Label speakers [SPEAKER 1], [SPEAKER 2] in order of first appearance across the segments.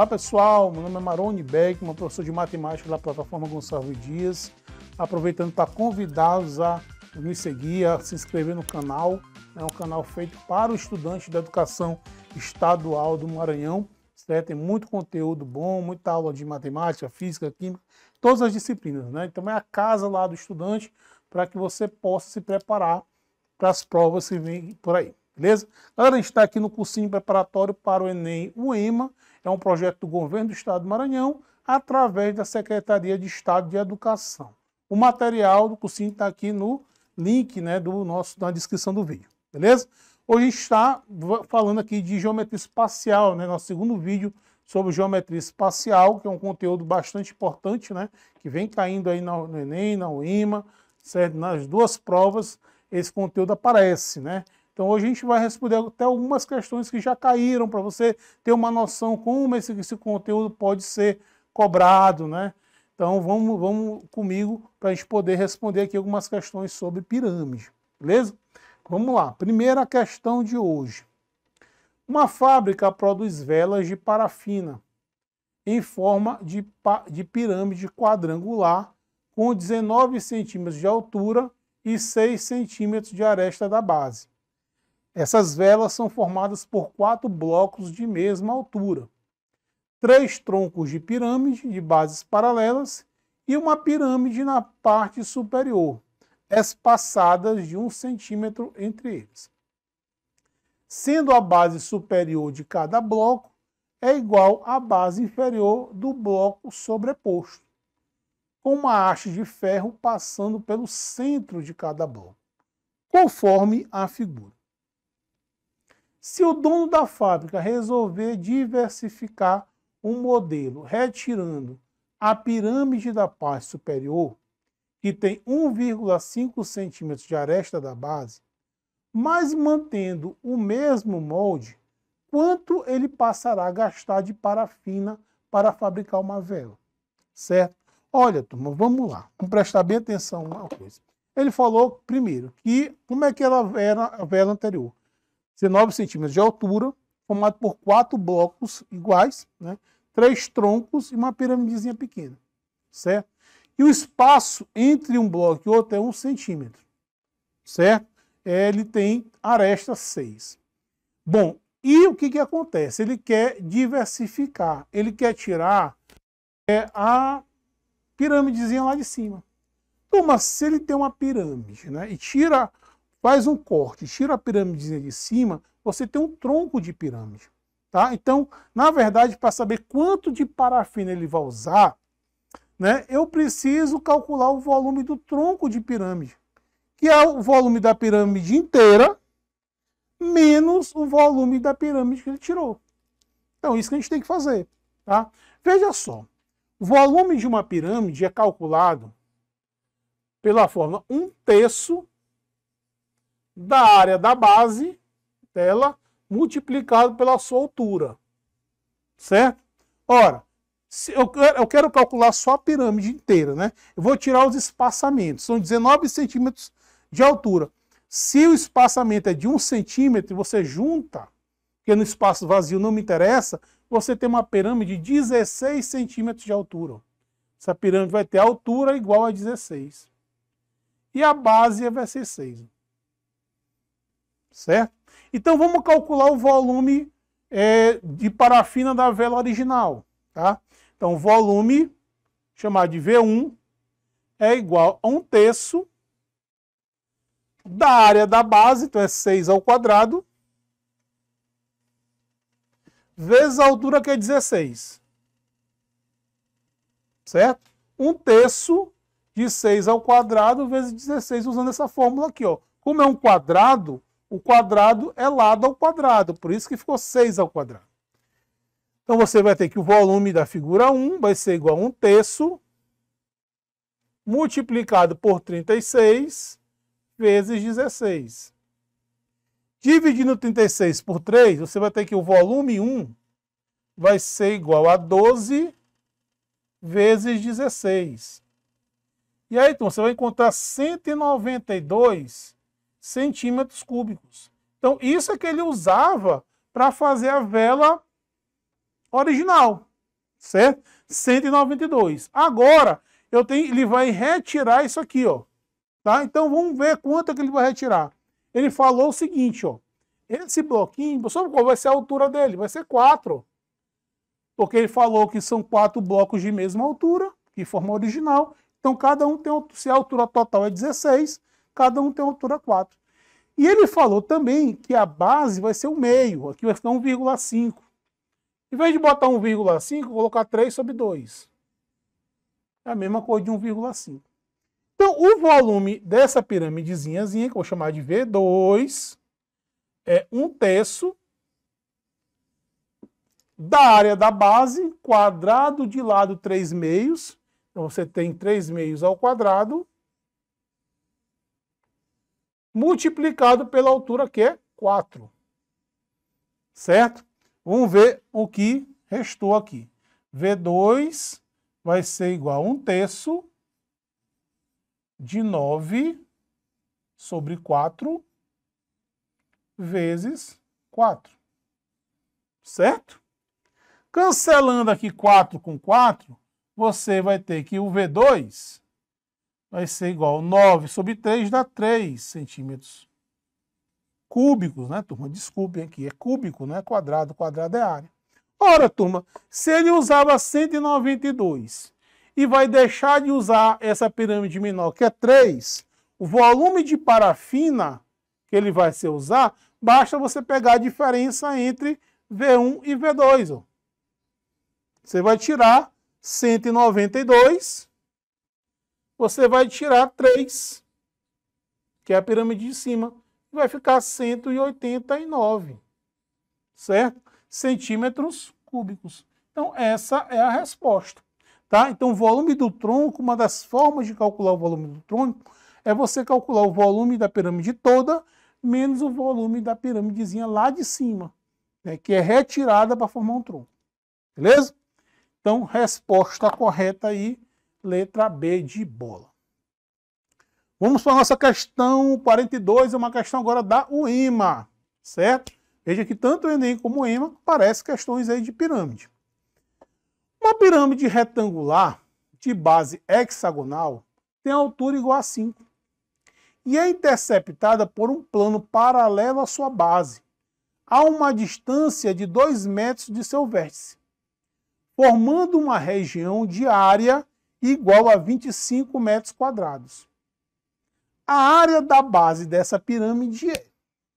[SPEAKER 1] Olá pessoal, meu nome é Maroni Beckman, professor de matemática da plataforma Gonçalves Dias. Aproveitando para convidá-los a me seguir, a se inscrever no canal. É um canal feito para o estudante da educação estadual do Maranhão. Certo? Tem muito conteúdo bom, muita aula de matemática, física, química, todas as disciplinas, né? Então é a casa lá do estudante para que você possa se preparar para as provas que vêm por aí. Beleza? Galera, a gente está aqui no cursinho preparatório para o Enem, o EMA. É um projeto do governo do estado do Maranhão, através da Secretaria de Estado de Educação. O material do cursinho está aqui no link, né, na descrição do vídeo. Beleza? Hoje a gente está falando aqui de geometria espacial, né, nosso segundo vídeo sobre geometria espacial, que é um conteúdo bastante importante, né, que vem caindo aí no Enem, na UEMA, certo? Nas duas provas esse conteúdo aparece, né? Então hoje a gente vai responder até algumas questões que já caíram, para você ter uma noção como esse conteúdo pode ser cobrado, né? Então vamos comigo para a gente poder responder aqui algumas questões sobre pirâmide, beleza? Vamos lá, primeira questão de hoje. Uma fábrica produz velas de parafina em forma de pirâmide quadrangular com 19 centímetros de altura e 6 centímetros de aresta da base. Essas velas são formadas por 4 blocos de mesma altura, 3 troncos de pirâmide de bases paralelas e uma pirâmide na parte superior, espaçadas de 1 centímetro entre eles. Sendo a base superior de cada bloco é igual à base inferior do bloco sobreposto, com uma haste de ferro passando pelo centro de cada bloco, conforme a figura. Se o dono da fábrica resolver diversificar um modelo retirando a pirâmide da parte superior, que tem 1,5 centímetros de aresta da base, mas mantendo o mesmo molde, quanto ele passará a gastar de parafina para fabricar uma vela? Certo? Olha, turma, vamos lá. Vamos prestar bem atenção numa coisa. Ele falou, primeiro, que como é que ela era a vela anterior? 19 centímetros de altura, formado por 4 blocos iguais, né? 3 troncos e uma piramidezinha pequena, certo? E o espaço entre um bloco e outro é 1 centímetro, certo? Ele tem aresta 6. Bom, e o que acontece? Ele quer diversificar, ele quer tirar a piramidezinha lá de cima. Então, mas se ele tem uma pirâmide, né, e faz um corte, tira a pirâmidezinha de cima, você tem um tronco de pirâmide. Tá? Então, na verdade, para saber quanto de parafina ele vai usar, né, eu preciso calcular o volume do tronco de pirâmide, que é o volume da pirâmide inteira, menos o volume da pirâmide que ele tirou. Então, isso que a gente tem que fazer. Tá? Veja só, o volume de uma pirâmide é calculado pela fórmula 1/3 da área da base dela multiplicado pela sua altura, certo? Ora, se eu quero calcular só a pirâmide inteira, né? Eu vou tirar os espaçamentos, são 19 centímetros de altura. Se o espaçamento é de 1 centímetro, você junta, porque no espaço vazio não me interessa, você tem uma pirâmide de 16 centímetros de altura. Essa pirâmide vai ter altura igual a 16. E a base vai ser 6. Certo? Então vamos calcular o volume de parafina da vela original. Tá? Então o volume, chamado de V1, é igual a 1/3 da área da base, então é 6 ao quadrado, vezes a altura, que é 16. Certo? 1/3 de 6 ao quadrado vezes 16, usando essa fórmula aqui. Ó. Como é um quadrado, o quadrado é lado ao quadrado, por isso que ficou 6 ao quadrado. Então você vai ter que o volume da figura 1 vai ser igual a 1/3 multiplicado por 36 vezes 16. Dividindo 36 por 3, você vai ter que o volume 1 vai ser igual a 12 vezes 16. E aí, então, você vai encontrar 192 centímetros cúbicos. Então, isso é que ele usava para fazer a vela original. certo? 192. Agora, ele vai retirar isso aqui, ó. Tá? Então, vamos ver quanto é que ele vai retirar. Ele falou o seguinte, ó. Esse bloquinho, sabe qual vai ser a altura dele? Vai ser 4. Porque ele falou que são 4 blocos de mesma altura, que forma original. Então, cada um tem, se a altura total é 16, cada um tem altura 4. E ele falou também que a base vai ser o meio, aqui vai ficar 1,5. Em vez de botar 1,5, colocar 3 sobre 2. É a mesma coisa de 1,5. Então, o volume dessa pirâmidezinha, que eu vou chamar de V2, é 1/3 da área da base, quadrado de lado 3/2. Então, você tem 3/2 ao quadrado, multiplicado pela altura, que é 4. Certo? Vamos ver o que restou aqui. V2 vai ser igual a 1/3 de 9 sobre 4 vezes 4. Certo? Cancelando aqui 4 com 4, você vai ter que o V2 vai ser igual a 9 sobre 3, dá 3 centímetros cúbicos, né, turma? Desculpem aqui, é cúbico, não é quadrado. Quadrado é área. Ora, turma, se ele usava 192 e vai deixar de usar essa pirâmide menor, que é 3, o volume de parafina que ele vai se usar, basta você pegar a diferença entre V1 e V2. Ó. Você vai tirar 192, você vai tirar 3, que é a pirâmide de cima, vai ficar 189, certo? Centímetros cúbicos. Então, essa é a resposta. Tá? Então, o volume do tronco, uma das formas de calcular o volume do tronco é você calcular o volume da pirâmide toda menos o volume da pirâmidezinha lá de cima, né, que é retirada para formar um tronco. Beleza? Então, resposta correta aí, letra B de bola. Vamos para a nossa questão 42, é uma questão agora da UEMA, certo? Veja que tanto o Enem como o EMA parecem questões aí de pirâmide. Uma pirâmide retangular de base hexagonal tem altura igual a 5 e é interceptada por um plano paralelo à sua base, a uma distância de 2 metros de seu vértice, formando uma região de área igual a 25 metros quadrados. A área da base dessa pirâmide é,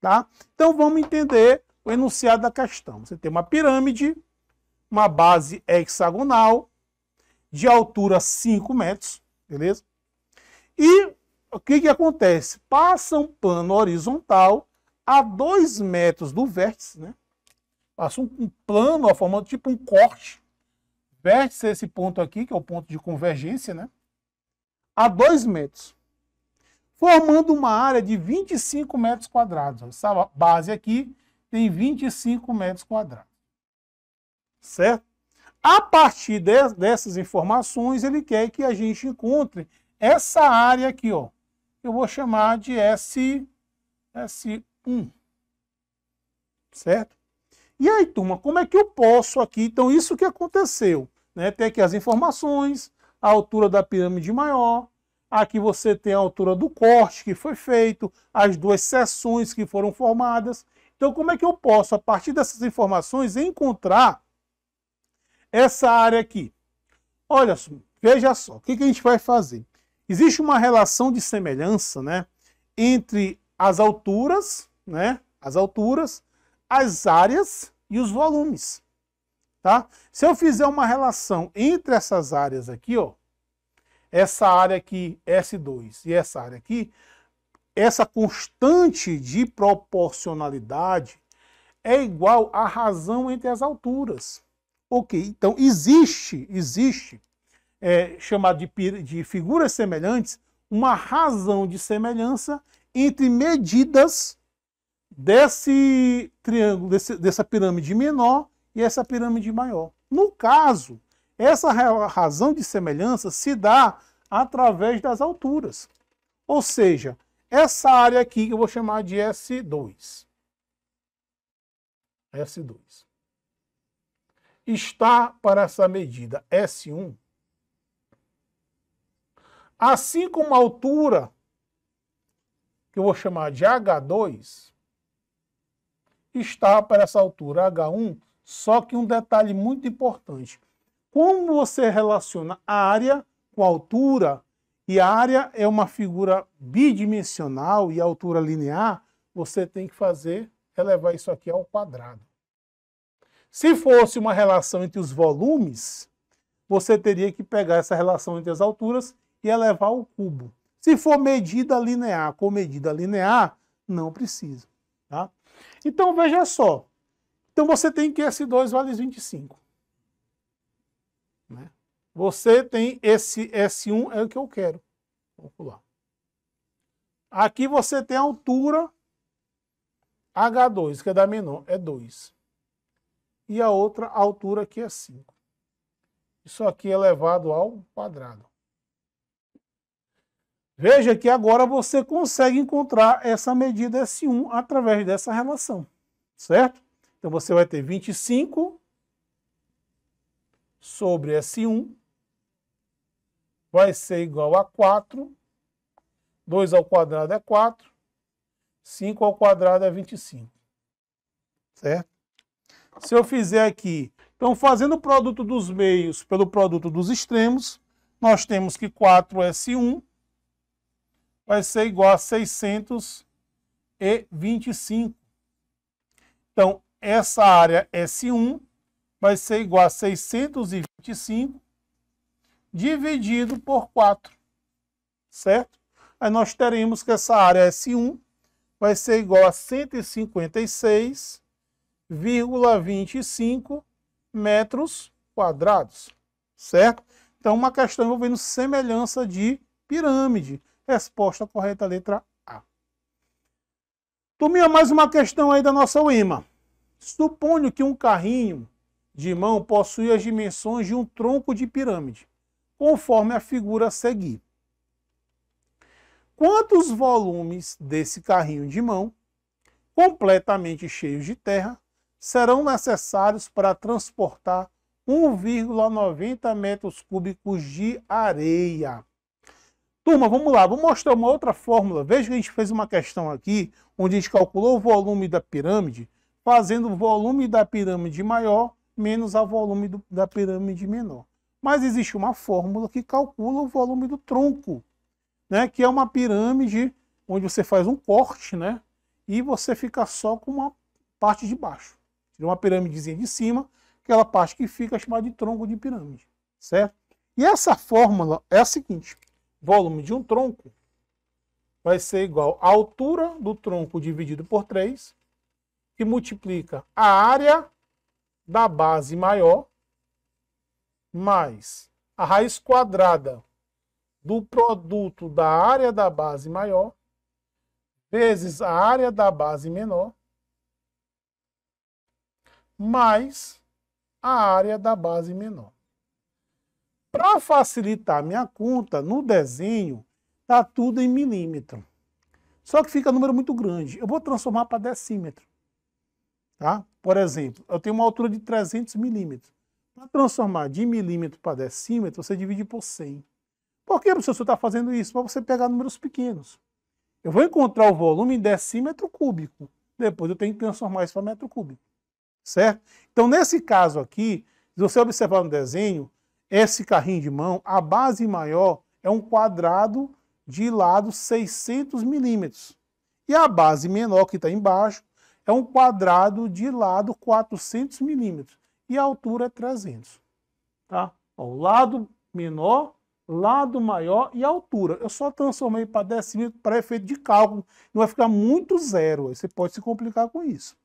[SPEAKER 1] tá? Então vamos entender o enunciado da questão. Você tem uma pirâmide, uma base hexagonal, de altura 5 metros, beleza? E o que acontece? Passa um plano horizontal a 2 metros do vértice, né? Passa um plano, formando tipo um corte. Vértice é esse ponto aqui, que é o ponto de convergência, né? A 2 metros. Formando uma área de 25 metros quadrados. Essa base aqui tem 25 metros quadrados. Certo? A partir dessas informações, ele quer que a gente encontre essa área aqui, ó. Eu vou chamar de S1. Certo? E aí, turma, como é que eu posso aqui? Então, isso que aconteceu, né? Tem aqui as informações, a altura da pirâmide maior. Aqui você tem a altura do corte que foi feito, as 2 seções que foram formadas. Então, como é que eu posso, a partir dessas informações, encontrar essa área aqui? Olha só, veja só, o que a gente vai fazer? Existe uma relação de semelhança, né, entre as alturas, né, as áreas e os volumes. Tá? Se eu fizer uma relação entre essas áreas aqui, ó, essa área aqui, S2, e essa área aqui, essa constante de proporcionalidade é igual à razão entre as alturas. Ok, então existe chamado de figuras semelhantes, uma razão de semelhança entre medidas desse triângulo, dessa pirâmide menor e essa pirâmide maior. No caso, essa razão de semelhança se dá através das alturas. Ou seja, essa área aqui que eu vou chamar de S2. S2. está para essa medida S1, assim como a altura, que eu vou chamar de H2, está para essa altura H1, só que um detalhe muito importante. Como você relaciona a área com a altura, e a área é uma figura bidimensional e a altura linear, você tem que elevar isso aqui ao quadrado. Se fosse uma relação entre os volumes, você teria que pegar essa relação entre as alturas e elevar ao cubo. Se for medida linear com medida linear, não precisa. Tá? Então, veja só. Então, você tem que S2 vale 25. Né? Você tem esse S1, é o que eu quero. Vamos pular. Aqui você tem a altura H2, que é da menor, é 2. E a outra altura aqui é 5. Isso aqui é elevado ao quadrado. Veja que agora você consegue encontrar essa medida S1 através dessa relação, certo? Então você vai ter 25 sobre S1 vai ser igual a 4. 2 ao quadrado é 4. 5 ao quadrado é 25. Certo? Se eu fizer aqui, então fazendo o produto dos meios pelo produto dos extremos, nós temos que 4S1 vai ser igual a 625. Então, essa área S1 vai ser igual a 625 dividido por 4, certo? Aí nós teremos que essa área S1 vai ser igual a 156,25 metros quadrados, certo? Então, uma questão envolvendo semelhança de pirâmide. Resposta correta, letra A. Turminha, mais uma questão aí da nossa UEMA. Suponho que um carrinho de mão possui as dimensões de um tronco de pirâmide, conforme a figura a seguir. Quantos volumes desse carrinho de mão, completamente cheios de terra, serão necessários para transportar 1,90 metros cúbicos de areia? Turma, vamos lá, vou mostrar uma outra fórmula. Veja que a gente fez uma questão aqui, onde a gente calculou o volume da pirâmide, fazendo o volume da pirâmide maior menos o volume da pirâmide menor. Mas existe uma fórmula que calcula o volume do tronco, né? Que é uma pirâmide onde você faz um corte, né? E você fica só com uma parte de baixo. Tira uma pirâmidezinha de cima, aquela parte que fica chamada de tronco de pirâmide, certo? E essa fórmula é a seguinte: volume de um tronco vai ser igual à altura do tronco dividido por 3, que multiplica a área da base maior mais a raiz quadrada do produto da área da base maior vezes a área da base menor mais a área da base menor. Para facilitar minha conta, no desenho, está tudo em milímetro. Só que fica número muito grande. Eu vou transformar para decímetro. Tá? Por exemplo, eu tenho uma altura de 300 milímetros. Para transformar de milímetro para decímetro, você divide por 100. Por que, professor, você está fazendo isso? Para você pegar números pequenos. Eu vou encontrar o volume em decímetro cúbico. Depois eu tenho que transformar isso para metro cúbico. Certo? Então, nesse caso aqui, se você observar no desenho, esse carrinho de mão, a base maior é um quadrado de lado 600 milímetros. E a base menor, que está embaixo, é um quadrado de lado 400 milímetros. E a altura é 300. Tá? O lado menor, lado maior e a altura. Eu só transformei para decímetro para efeito de cálculo. Não vai ficar muito zero. Aí você pode se complicar com isso.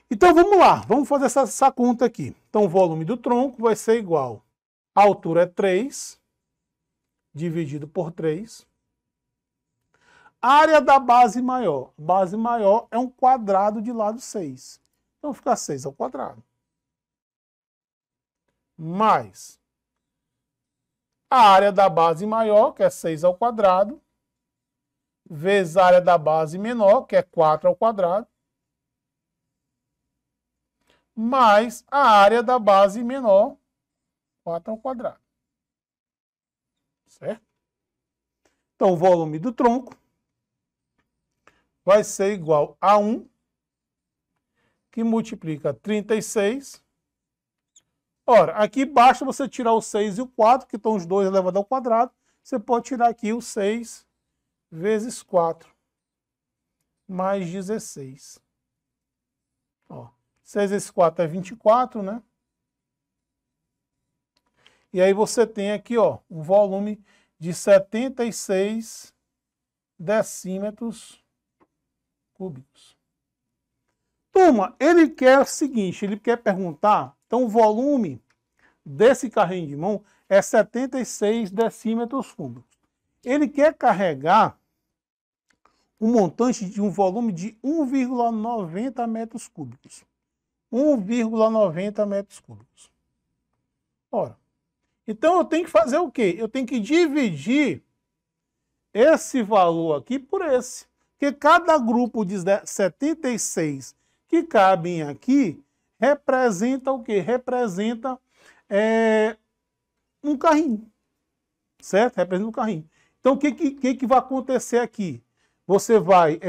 [SPEAKER 1] Então vamos lá, vamos fazer essa conta aqui. Então o volume do tronco vai ser igual. A altura é 3, dividido por 3. A área da base maior. Base maior é um quadrado de lado 6. Então fica 6 ao quadrado. Mais a área da base maior, que é 6 ao quadrado, vezes a área da base menor, que é 4 ao quadrado, mais a área da base menor, 4 ao quadrado. Certo? Então, o volume do tronco vai ser igual a 1, que multiplica 36. Ora, aqui basta você tirar o 6 e o 4, que estão os dois elevados ao quadrado. Você pode tirar aqui o 6 vezes 4, mais 16. Ó, 6 vezes 4 é 24, né? E aí você tem aqui, ó, um volume de 76 decímetros cúbicos. Turma, ele quer o seguinte, ele quer perguntar, então o volume desse carrinho de mão é 76 decímetros cúbicos. Ele quer carregar um montante de um volume de 1,90 metros cúbicos. 1,90 metros cúbicos. Ora, então eu tenho que fazer o quê? Eu tenho que dividir esse valor aqui por esse. Porque cada grupo de 76 que cabem aqui representa o quê? Representa um carrinho. Certo? Representa um carrinho. Então o que vai acontecer aqui? Você vai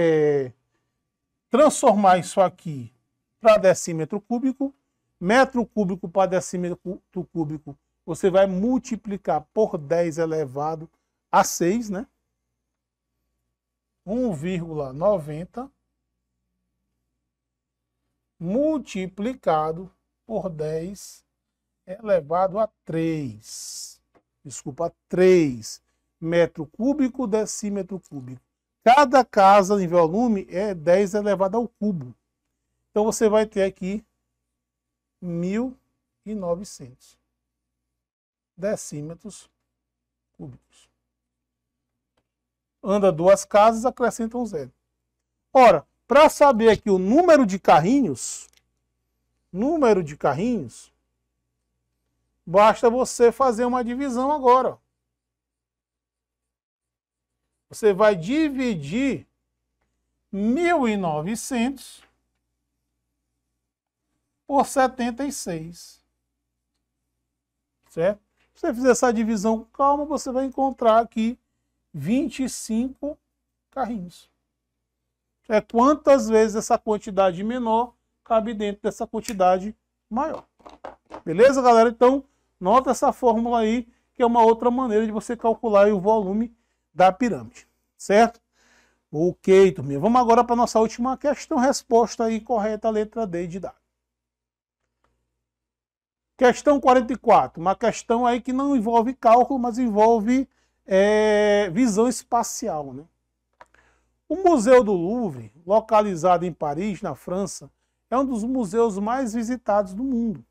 [SPEAKER 1] transformar isso aqui para decímetro cúbico, metro cúbico para decímetro cúbico, você vai multiplicar por 10 elevado a 6, né? 1,90 multiplicado por 10 elevado a 3. Desculpa, 3 metro cúbico, decímetro cúbico. Cada casa em volume é 10 elevado ao cubo. Então você vai ter aqui 1.900 decímetros cúbicos. Anda duas casas, acrescenta um zero. Ora, para saber aqui o número de carrinhos, basta você fazer uma divisão agora. Você vai dividir 1.900 por 76. Certo? Se você fizer essa divisão com calma, você vai encontrar aqui 25 carrinhos. É quantas vezes essa quantidade menor cabe dentro dessa quantidade maior. Beleza, galera? Então, nota essa fórmula aí, que é uma outra maneira de você calcular o volume da pirâmide. Certo? Ok, turminha. Vamos agora para a nossa última questão. Resposta aí correta, letra D de dado. Questão 44, uma questão aí que não envolve cálculo, mas envolve visão espacial, né? O Museu do Louvre, localizado em Paris, na França, é um dos museus mais visitados do mundo.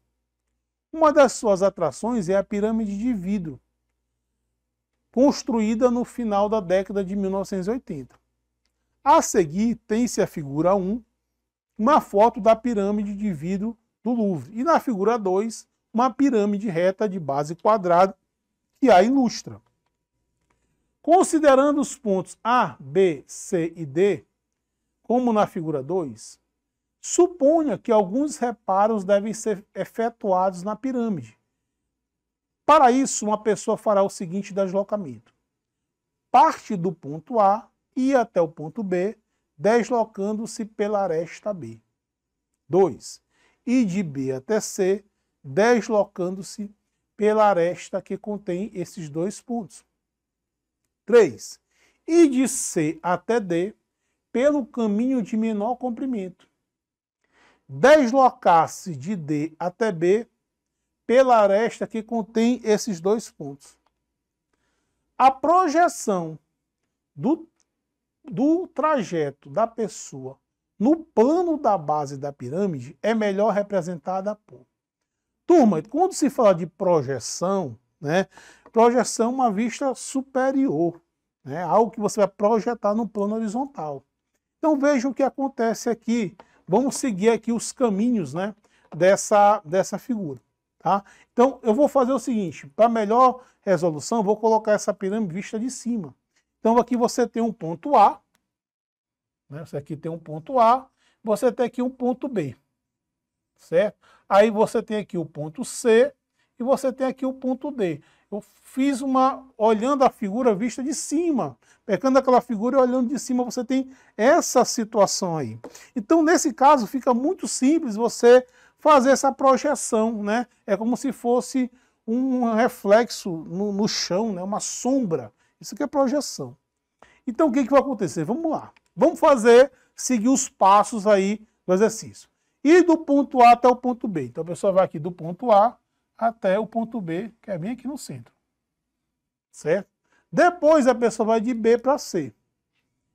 [SPEAKER 1] Uma das suas atrações é a pirâmide de vidro, construída no final da década de 1980. A seguir, tem-se a figura 1, uma foto da pirâmide de vidro do Louvre, e na figura 2, uma pirâmide reta de base quadrada que a ilustra. Considerando os pontos A, B, C e D, como na figura 2, suponha que alguns reparos devem ser efetuados na pirâmide. Para isso, uma pessoa fará o seguinte deslocamento. Parte do ponto A e até o ponto B, deslocando-se pela aresta B. 2. E de B até C, deslocando-se pela aresta que contém esses dois pontos. 3. E de C até D, pelo caminho de menor comprimento. Deslocar-se de D até B, pela aresta que contém esses dois pontos. A projeção do trajeto da pessoa no plano da base da pirâmide é melhor representada por... Turma, quando se fala de projeção, né, projeção é uma vista superior, né, algo que você vai projetar no plano horizontal. Então veja o que acontece aqui. Vamos seguir aqui os caminhos, né, dessa figura. Tá? Então eu vou fazer o seguinte, para melhor resolução, vou colocar essa pirâmide vista de cima. Então aqui você tem um ponto A, né, você aqui tem um ponto A, você tem aqui um ponto B. certo? Aí você tem aqui o ponto C e você tem aqui o ponto D. Eu fiz olhando a figura vista de cima. Pegando aquela figura e olhando de cima, você tem essa situação aí. Então, nesse caso, fica muito simples você fazer essa projeção, né? É como se fosse um reflexo no chão, né? Uma sombra. Isso aqui é projeção. Então, o que vai acontecer? Vamos lá. Vamos seguir os passos aí do exercício. E do ponto A até o ponto B. Então, a pessoa vai aqui do ponto A até o ponto B, que é bem aqui no centro. Certo? Depois, a pessoa vai de B para C.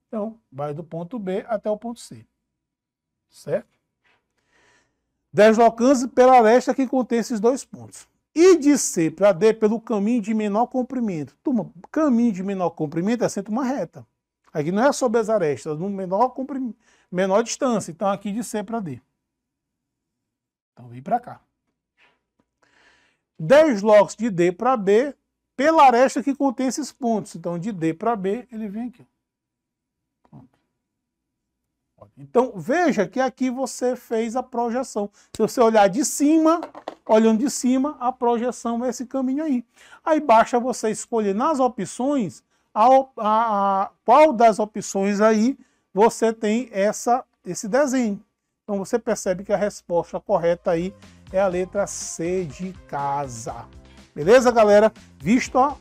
[SPEAKER 1] Então, vai do ponto B até o ponto C. Certo? Deslocando-se pela aresta que contém esses dois pontos. E de C para D pelo caminho de menor comprimento. Turma, caminho de menor comprimento é sempre uma reta. Aqui não é sobre as arestas, no menor distância. Então, aqui de C para D. Então, vem para cá. Desloque de D para B pela aresta que contém esses pontos. Então, de D para B, ele vem aqui. Pronto. Então, veja que aqui você fez a projeção. Se você olhar de cima, olhando de cima, a projeção é esse caminho aí. Aí basta você escolher nas opções, qual das opções aí você tem esse desenho. Então, você percebe que a resposta correta aí é a letra C de casa. Beleza, galera? Vista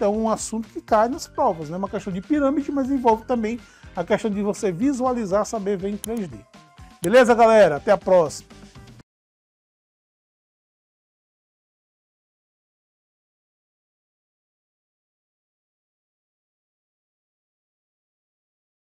[SPEAKER 1] é um assunto que cai nas provas, né? Uma questão de pirâmide, mas envolve também a questão de você visualizar, saber ver em 3D. Beleza, galera? Até a próxima.